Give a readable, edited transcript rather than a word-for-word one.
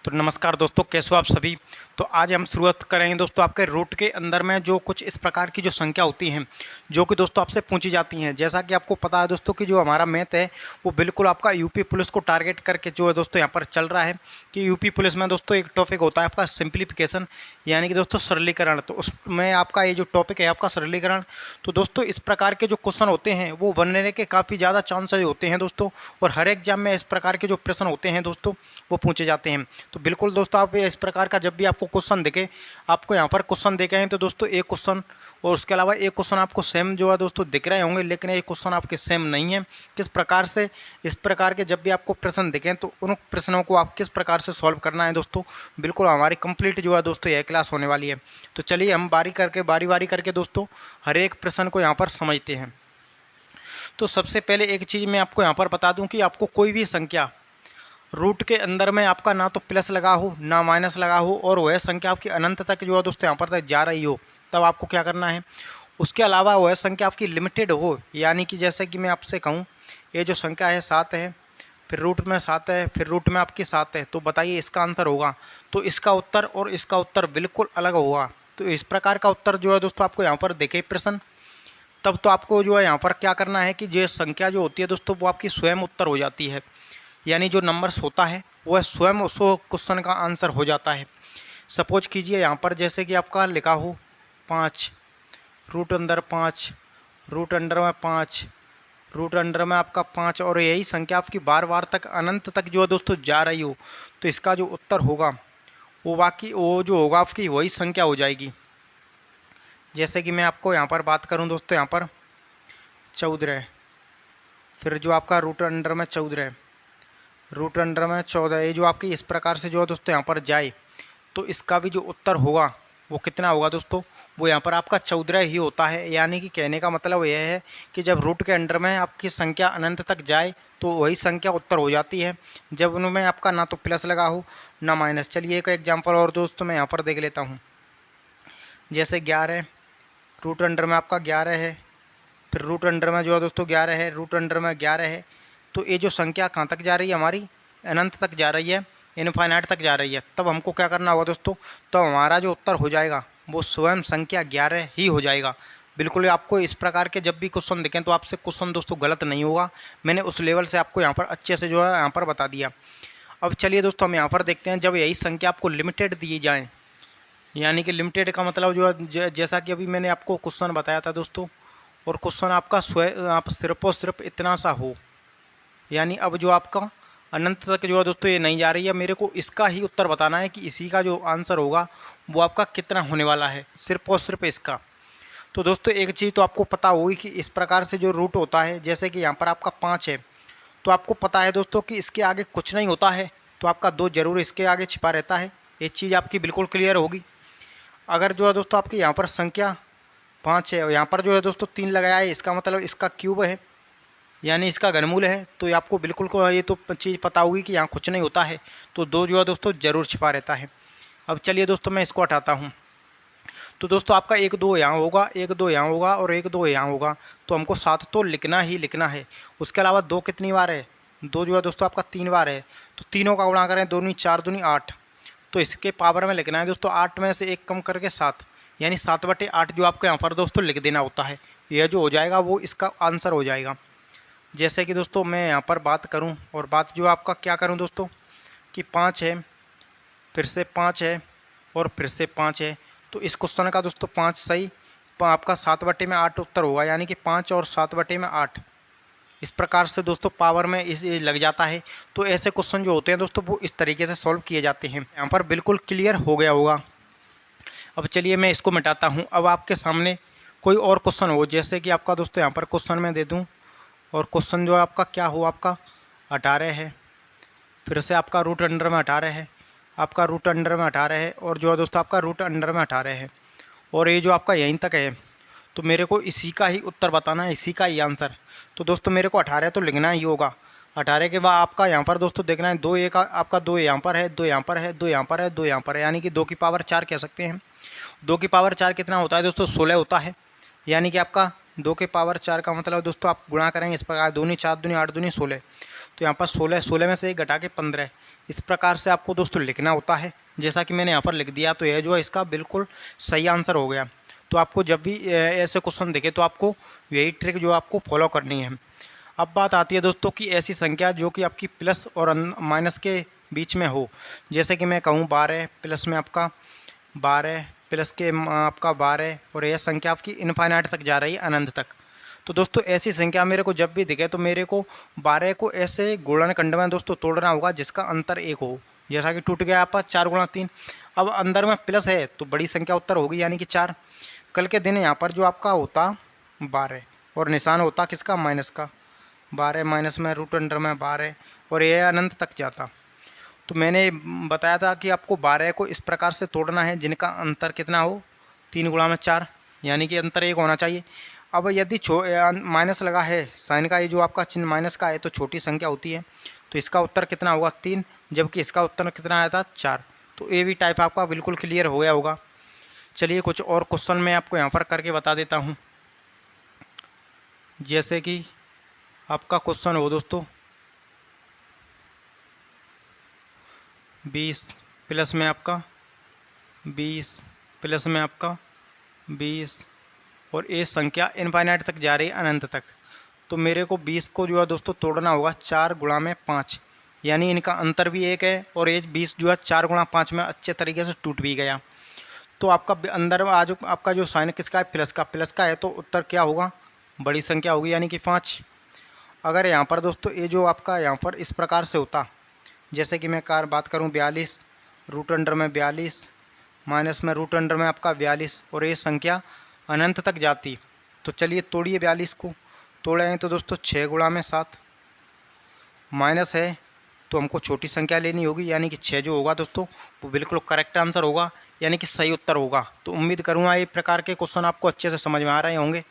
तो नमस्कार दोस्तों, कैसे हो आप सभी। तो आज हम शुरुआत करेंगे दोस्तों आपके रूट के अंदर में जो कुछ इस प्रकार की जो संख्या होती हैं जो कि दोस्तों आपसे पूछी जाती हैं। जैसा कि आपको पता है दोस्तों कि जो हमारा मैथ है वो बिल्कुल आपका यूपी पुलिस को टारगेट करके जो है दोस्तों यहाँ पर चल रहा है कि यूपी पुलिस में दोस्तों एक टॉपिक होता है आपका सिंप्लीफिकेशन, यानी कि दोस्तों सरलीकरण। तो उसमें आपका ये जो टॉपिक है आपका सरलीकरण। तो दोस्तों इस प्रकार के जो क्वेश्चन होते हैं वो बनने के काफ़ी ज़्यादा चांसेज होते हैं दोस्तों, और हर एग्जाम में इस प्रकार के जो प्रश्न होते हैं दोस्तों वो पूछे जाते हैं। तो बिल्कुल दोस्तों आप इस प्रकार का जब भी आपको क्वेश्चन दिखे, आपको यहाँ पर क्वेश्चन देखे हैं तो दोस्तों एक क्वेश्चन और उसके अलावा एक क्वेश्चन आपको सेम जो है दोस्तों दिख रहे होंगे, लेकिन एक क्वेश्चन आपके सेम नहीं है। किस प्रकार से इस प्रकार के जब भी आपको प्रश्न दिखें तो उन प्रश्नों को आप किस प्रकार से सॉल्व करना है दोस्तों, बिल्कुल हमारी कंप्लीट जो है दोस्तों यह क्लास होने वाली है। तो चलिए हम बारी बारी करके दोस्तों हर एक प्रश्न को यहाँ पर समझते हैं। तो सबसे पहले एक चीज़ मैं आपको यहाँ पर बता दूँ कि आपको कोई भी संख्या रूट के अंदर में आपका ना तो प्लस लगा हो ना माइनस लगा हो और वह संख्या आपकी अनंत तक जो है दोस्तों यहाँ पर तक जा रही हो, तब आपको क्या करना है। उसके अलावा वह संख्या आपकी लिमिटेड हो, यानी कि जैसे कि मैं आपसे कहूँ ये जो संख्या है 7 है, फिर रूट में 7 है, फिर रूट में आपकी 7 है, तो बताइए इसका आंसर होगा। तो इसका उत्तर और इसका उत्तर बिल्कुल अलग होगा। तो इस प्रकार का उत्तर जो है दोस्तों आपको यहाँ पर देखे प्रश्न, तब तो आपको जो है यहाँ पर क्या करना है कि जो संख्या जो होती है दोस्तों वो आपकी स्वयं उत्तर हो जाती है, यानी जो नंबर्स होता है वह स्वयं उस क्वेश्चन का आंसर हो जाता है। सपोज कीजिए यहाँ पर जैसे कि आपका लिखा हो 5, रूट अंदर 5, रूट अंडर में 5, रूट अंडर में आपका 5, और यही संख्या आपकी बार बार तक अनंत तक जो है दोस्तों जा रही हो, तो इसका जो उत्तर होगा वो जो होगा आपकी वही संख्या हो जाएगी। जैसे कि मैं आपको यहाँ पर बात करूँ दोस्तों, यहाँ पर 14, फिर जो आपका रूट अंडर में 14, रूट अंडर में 14, ये जो आपकी इस प्रकार से जो है दोस्तों यहाँ पर जाए, तो इसका भी जो उत्तर होगा वो कितना होगा दोस्तों, वो यहाँ पर आपका 14 ही होता है। यानी कि कहने का मतलब यह है कि जब रूट के अंडर में आपकी संख्या अनंत तक जाए तो वही संख्या उत्तर हो जाती है, जब उनमें आपका ना तो प्लस लगा हो ना माइनस। चलिए एक एग्जाम्पल और दोस्तों मैं यहाँ पर देख लेता हूँ। जैसे 11, रूट अंडर में आपका 11 है, फिर रूट अंडर में जो है दोस्तों 11 है, रूट अंडर में 11 है, तो ये जो संख्या कहाँ तक जा रही है हमारी, अनंत तक जा रही है, इनफाइनाइट तक जा रही है। तब हमको क्या करना होगा दोस्तों, तो हमारा जो उत्तर हो जाएगा वो स्वयं संख्या 11 ही हो जाएगा। बिल्कुल आपको इस प्रकार के जब भी क्वेश्चन दिखें तो आपसे क्वेश्चन दोस्तों गलत नहीं होगा। मैंने उस लेवल से आपको यहाँ पर अच्छे से जो है यहाँ पर बता दिया। अब चलिए दोस्तों हम यहाँ पर देखते हैं, जब यही संख्या आपको लिमिटेड दी जाए, यानी कि लिमिटेड का मतलब जो है जैसा कि अभी मैंने आपको क्वेश्चन बताया था दोस्तों, और क्वेश्चन आपका स्वयं आप सिर्फ और सिर्फ इतना सा हो, यानी अब जो आपका अनंत तक जो है दोस्तों ये नहीं जा रही है, मेरे को इसका ही उत्तर बताना है कि इसी का जो आंसर होगा वो आपका कितना होने वाला है, सिर्फ और सिर्फ इसका। तो दोस्तों एक चीज़ तो आपको पता होगी कि इस प्रकार से जो रूट होता है, जैसे कि यहाँ पर आपका 5 है, तो आपको पता है दोस्तों कि इसके आगे कुछ नहीं होता है, तो आपका 2 जरूर इसके आगे छिपा रहता है। ये चीज़ आपकी बिल्कुल क्लियर होगी। अगर जो है दोस्तों आपकी यहाँ पर संख्या 5 है और यहाँ पर जो है दोस्तों 3 लगाया है, इसका मतलब इसका क्यूब है, यानी इसका घनमूल है। तो ये आपको बिल्कुल को ये तो चीज़ पता होगी कि यहाँ कुछ नहीं होता है, तो 2 जो है दोस्तों ज़रूर छिपा रहता है। अब चलिए दोस्तों मैं इसको हटाता हूँ। तो दोस्तों आपका 1 2 यहाँ होगा, 1 2 यहाँ होगा और 1 2 यहाँ होगा, तो हमको 7 तो लिखना ही लिखना है। उसके अलावा 2 कितनी बार है, 2 जो है दोस्तों आपका 3 बार है, तो तीनों का गुणा करें, 2 दूनी 4 दूनी 8, तो इसके पावर में लिखना है दोस्तों 8 में से 1 कम करके 7, यानी 7/8 जो आपको यहाँ पर दोस्तों लिख देना होता है। यह जो हो जाएगा वो इसका आंसर हो जाएगा। जैसे कि दोस्तों मैं यहाँ पर बात करूँ और बात जो आपका क्या करूँ दोस्तों कि 5 है, फिर से 5 है और फिर से 5 है, तो इस क्वेश्चन का दोस्तों 5 सही, आपका 7/8 उत्तर होगा, यानी कि 5 और 7/8 इस प्रकार से दोस्तों पावर में इस लग जाता है। तो ऐसे क्वेश्चन जो होते हैं दोस्तों वो इस तरीके से सॉल्व किए जाते हैं। यहाँ पर बिल्कुल क्लियर हो गया होगा। अब चलिए मैं इसको मिटाता हूँ। अब आपके सामने कोई और क्वेश्चन हो, जैसे कि आपका दोस्तों यहाँ पर क्वेश्चन मैं दे दूँ, और क्वेश्चन जो है आपका क्या हो, आपका 18 है, फिर से आपका रूट अंडर में 18 है, आपका रूट अंडर में 18 है, और जो है दोस्तों आपका रूट अंडर में 18 है, और ये जो आपका यहीं तक है, तो मेरे को इसी का ही उत्तर बताना है, इसी का ही आंसर। तो दोस्तों मेरे को 18 तो लिखना ही होगा। 18 के बाद आपका यहाँ पर दोस्तों देखना है 2 एक आपका 2 यहाँ पर है, 2 यहाँ पर है, 2 यहाँ पर है, 2 यहाँ पर है, यानी कि 2 की पावर 4 कह सकते हैं। 2 की पावर 4 कितना होता है दोस्तों, 16 होता है। यानी कि आपका 2 के पावर 4 का मतलब दोस्तों आप गुणा करेंगे इस प्रकार, 2 दूनी 4 दूनी 8 दूनी 16, तो यहाँ पर 16 में से 1 घटा के 15, इस प्रकार से आपको दोस्तों लिखना होता है, जैसा कि मैंने यहाँ पर लिख दिया। तो यह जो है इसका बिल्कुल सही आंसर हो गया। तो आपको जब भी ऐसे क्वेश्चन दिखे तो आपको यही ट्रिक जो आपको फॉलो करनी है। अब बात आती है दोस्तों कि ऐसी संख्या जो कि आपकी प्लस और माइनस के बीच में हो। जैसे कि मैं कहूँ 12 प्लस में आपका 12 प्लस के आपका 12 और यह संख्या आपकी इनफाइनाइट तक जा रही है, अनंत तक। तो दोस्तों ऐसी संख्या मेरे को जब भी दिखे तो मेरे को 12 को ऐसे गुणनखंड में दोस्तों तोड़ना होगा जिसका अंतर 1 हो। जैसा कि टूट गया आपका 4 गुणा 3। अब अंदर में प्लस है तो बड़ी संख्या उत्तर होगी, यानी कि 4। कल के दिन यहाँ पर जो आपका होता 12 और निशान होता किसका, माइनस का। 12 माइनस में रूट अंडर में 12 और यह अनंत तक जाता। तो मैंने बताया था कि आपको 12 को इस प्रकार से तोड़ना है जिनका अंतर कितना हो, 3 गुणा में 4, यानी कि अंतर 1 होना चाहिए। अब यदि माइनस लगा है साइन का, ये जो आपका चिन्ह माइनस का है तो छोटी संख्या होती है, तो इसका उत्तर कितना होगा 3, जबकि इसका उत्तर कितना आया था 4। तो ये भी टाइप आपका बिल्कुल क्लियर हो गया होगा। चलिए कुछ और क्वेश्चन मैं आपको यहाँ पर करके बता देता हूँ। जैसे कि आपका क्वेश्चन हो दोस्तों 20 प्लस में आपका 20 प्लस में आपका 20 और ये संख्या इनफाइनाइट तक जा रही है, अनंत तक। तो मेरे को 20 को जो है दोस्तों तोड़ना होगा 4 गुणा में 5, यानी इनका अंतर भी 1 है और ये 20 जो है 4 गुणा 5 में अच्छे तरीके से टूट भी गया। तो आपका अंदर आज आपका जो साइन किसका है, प्लस का है, तो उत्तर क्या होगा, बड़ी संख्या होगी, यानी कि 5। अगर यहाँ पर दोस्तों ये जो आपका यहाँ पर इस प्रकार से होता, जैसे कि मैं बात करूँ 42 रूट अंडर में 42 माइनस में रूट अंडर में आपका 42 और ये संख्या अनंत तक जाती। तो चलिए तोड़िए 42 को। तोड़े हैं तो दोस्तों 6 गुणा में 7, माइनस है तो हमको छोटी संख्या लेनी होगी, यानी कि 6 जो होगा दोस्तों वो बिल्कुल करेक्ट आंसर होगा, यानी कि सही उत्तर होगा। तो उम्मीद करूँगा ये प्रकार के क्वेश्चन आपको अच्छे से समझ में आ रहे होंगे।